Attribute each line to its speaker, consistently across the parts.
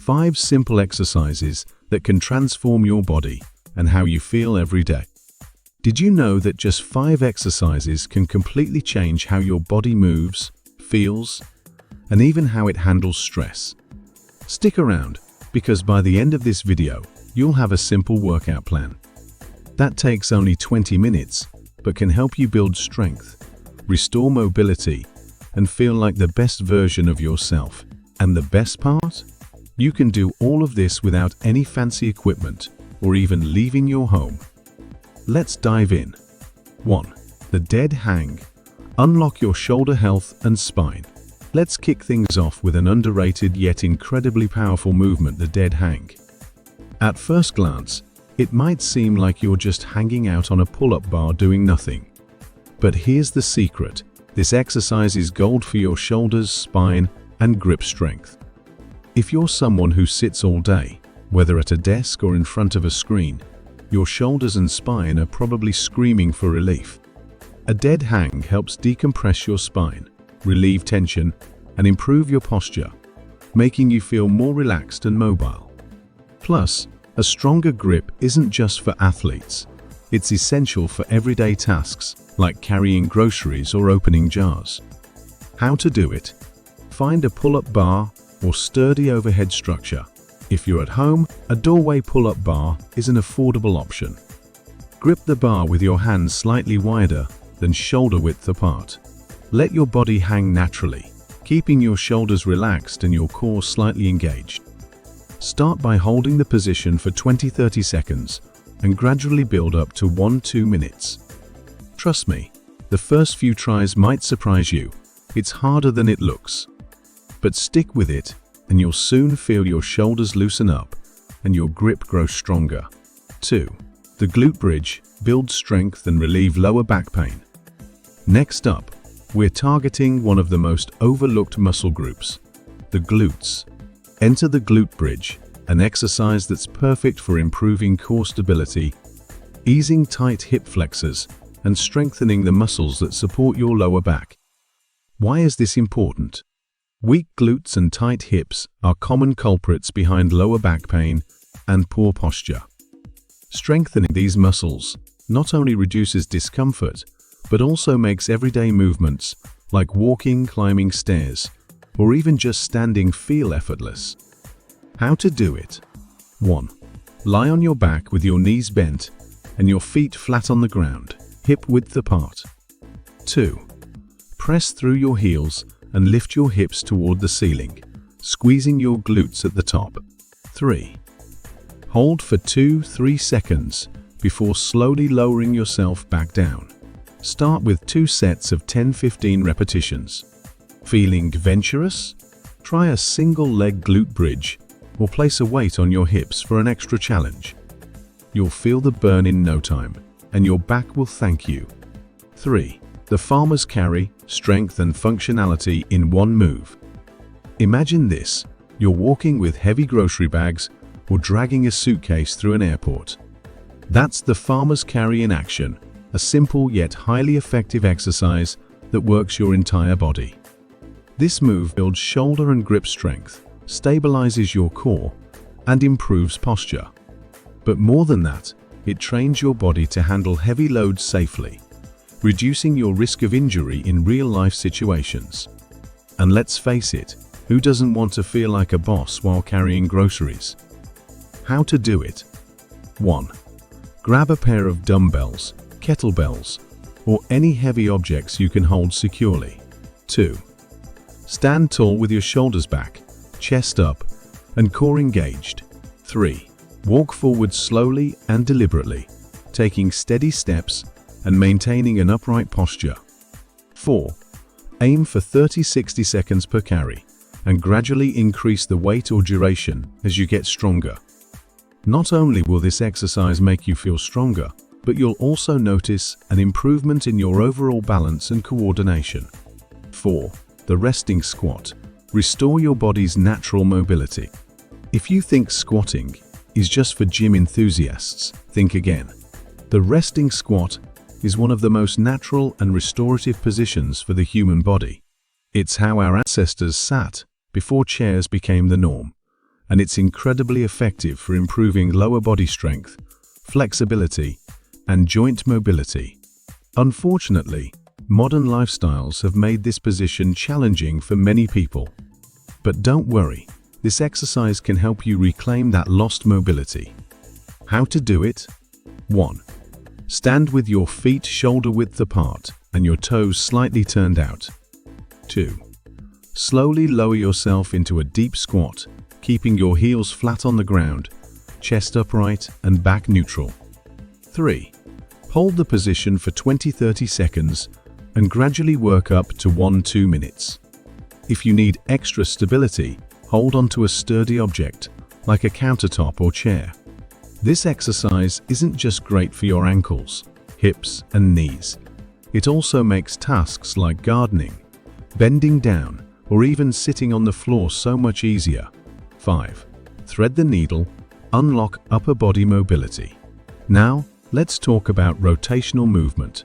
Speaker 1: 5 simple exercises that can transform your body and how you feel every day. Did you know that just 5 exercises can completely change how your body moves, feels, and even how it handles stress? Stick around, because by the end of this video, you'll have a simple workout plan. That takes only 20 minutes, but can help you build strength, restore mobility, and feel like the best version of yourself. And the best part? You can do all of this without any fancy equipment or even leaving your home. Let's dive in. 1. The dead hang. Unlock your shoulder health and spine. Let's kick things off with an underrated yet incredibly powerful movement, the dead hang. At first glance, it might seem like you're just hanging out on a pull-up bar doing nothing. But here's the secret. This exercise is gold for your shoulders, spine, and grip strength. If you're someone who sits all day, whether at a desk or in front of a screen, your shoulders and spine are probably screaming for relief. A dead hang helps decompress your spine, relieve tension, and improve your posture, making you feel more relaxed and mobile. Plus, a stronger grip isn't just for athletes. It's essential for everyday tasks like carrying groceries or opening jars. How to do it? Find a pull-up bar or sturdy overhead structure. If you're at home, a doorway pull-up bar is an affordable option. Grip the bar with your hands slightly wider than shoulder width apart. Let your body hang naturally, keeping your shoulders relaxed and your core slightly engaged. Start by holding the position for 20-30 seconds and gradually build up to 1-2 minutes. Trust me, the first few tries might surprise you. It's harder than it looks. But stick with it, and you'll soon feel your shoulders loosen up and your grip grow stronger. 2. The glute bridge. Build strength and relieve lower back pain. Next up, we're targeting one of the most overlooked muscle groups, the glutes. Enter the glute bridge, an exercise that's perfect for improving core stability, easing tight hip flexors, and strengthening the muscles that support your lower back. Why is this important? Weak glutes and tight hips are common culprits behind lower back pain and poor posture. Strengthening these muscles not only reduces discomfort, but also makes everyday movements like walking, climbing stairs, or even just standing feel effortless. How to do it? 1. Lie on your back with your knees bent and your feet flat on the ground, hip width apart. 2. Press through your heels and lift your hips toward the ceiling, squeezing your glutes at the top. 3. Hold for 2-3 seconds before slowly lowering yourself back down. Start with 2 sets of 10-15 repetitions. Feeling adventurous? Try a single leg glute bridge or place a weight on your hips for an extra challenge. You'll feel the burn in no time, and your back will thank you. 3. The farmer's carry, strength and functionality in one move. Imagine this: you're walking with heavy grocery bags or dragging a suitcase through an airport. That's the farmer's carry in action, a simple yet highly effective exercise that works your entire body. This move builds shoulder and grip strength, stabilizes your core, and improves posture. But more than that, it trains your body to handle heavy loads safely, reducing your risk of injury in real-life situations. And let's face it, who doesn't want to feel like a boss while carrying groceries? How to do it? 1. Grab a pair of dumbbells, kettlebells, or any heavy objects you can hold securely. 2. Stand tall with your shoulders back, chest up, and core engaged. 3. Walk forward slowly and deliberately, taking steady steps and maintaining an upright posture. 4. Aim for 30-60 seconds per carry and gradually increase the weight or duration as you get stronger. Not only will this exercise make you feel stronger, but you'll also notice an improvement in your overall balance and coordination. 4. The resting squat. Restore your body's natural mobility. If you think squatting is just for gym enthusiasts, think again. The resting squat is one of the most natural and restorative positions for the human body. It's how our ancestors sat before chairs became the norm, and it's incredibly effective for improving lower body strength, flexibility, and joint mobility. Unfortunately, modern lifestyles have made this position challenging for many people. But don't worry, this exercise can help you reclaim that lost mobility. How to do it? 1. Stand with your feet shoulder width apart and your toes slightly turned out. 2. Slowly lower yourself into a deep squat, keeping your heels flat on the ground, chest upright and back neutral. 3. Hold the position for 20-30 seconds and gradually work up to 1-2 minutes. If you need extra stability, hold onto a sturdy object, like a countertop or chair. This exercise isn't just great for your ankles, hips, and knees. It also makes tasks like gardening, bending down, or even sitting on the floor so much easier. 5. Thread the needle, unlock upper body mobility. Now, let's talk about rotational movement,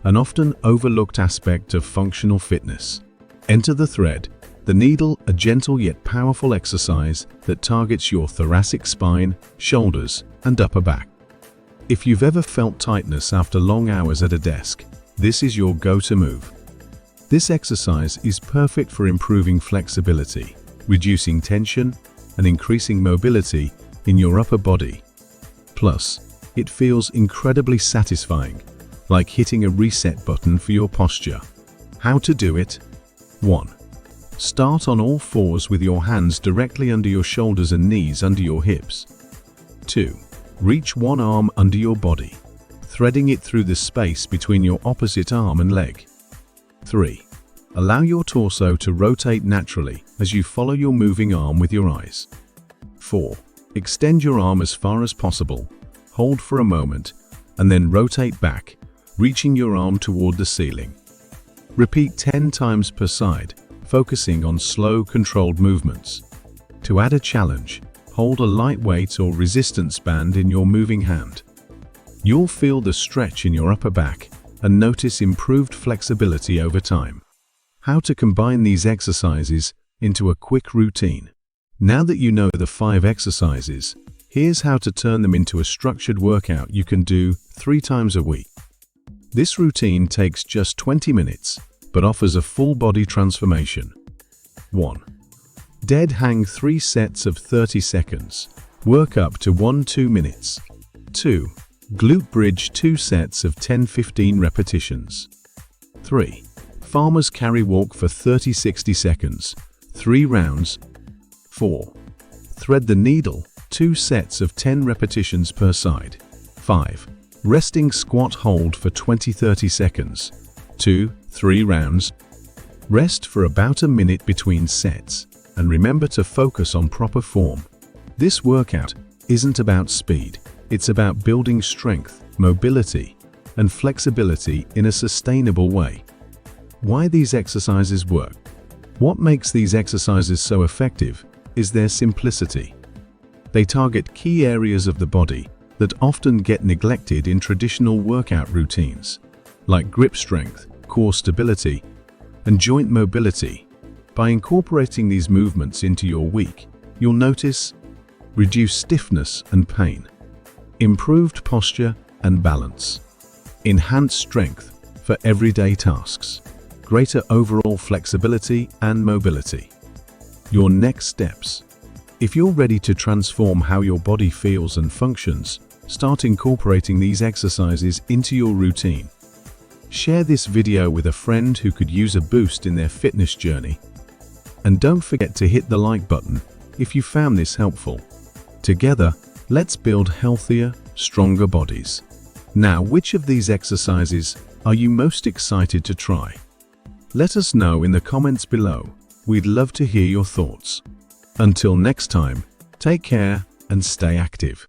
Speaker 1: an often overlooked aspect of functional fitness. Enter the thread, the needle, a gentle yet powerful exercise that targets your thoracic spine, shoulders, and upper back. If you've ever felt tightness after long hours at a desk, this is your go-to move. This exercise is perfect for improving flexibility, reducing tension, and increasing mobility in your upper body. Plus, it feels incredibly satisfying, like hitting a reset button for your posture. How to do it? 1. Start on all fours with your hands directly under your shoulders and knees under your hips. 2. Reach one arm under your body, threading it through the space between your opposite arm and leg. 3. Allow your torso to rotate naturally as you follow your moving arm with your eyes. 4. Extend your arm as far as possible, hold for a moment, and then rotate back, reaching your arm toward the ceiling. Repeat 10 times per side, focusing on slow, controlled movements. To add a challenge, hold a light weight or resistance band in your moving hand. You'll feel the stretch in your upper back and notice improved flexibility over time. How to combine these exercises into a quick routine. Now that you know the 5 exercises, here's how to turn them into a structured workout you can do 3 times a week. This routine takes just 20 minutes, but offers a full body transformation. 1. Dead hang 3 sets of 30 seconds. Work up to 1-2 minutes. 2. Glute bridge 2 sets of 10-15 repetitions. 3. Farmer's carry walk for 30-60 seconds. 3 rounds. 4. Thread the needle 2 sets of 10 repetitions per side. 5. Resting squat hold for 20-30 seconds. 2-3 rounds. Rest for about a minute between sets, and remember to focus on proper form. This workout isn't about speed, it's about building strength, mobility, and flexibility in a sustainable way. Why these exercises work? What makes these exercises so effective is their simplicity. They target key areas of the body that often get neglected in traditional workout routines, like grip strength, core stability, and joint mobility. By incorporating these movements into your week, you'll notice reduced stiffness and pain, improved posture and balance, enhanced strength for everyday tasks, greater overall flexibility and mobility. Your next steps. If you're ready to transform how your body feels and functions, start incorporating these exercises into your routine. Share this video with a friend who could use a boost in their fitness journey. And don't forget to hit the like button if you found this helpful. Together, let's build healthier, stronger bodies. Now, which of these exercises are you most excited to try? Let us know in the comments below. We'd love to hear your thoughts. Until next time, take care and stay active.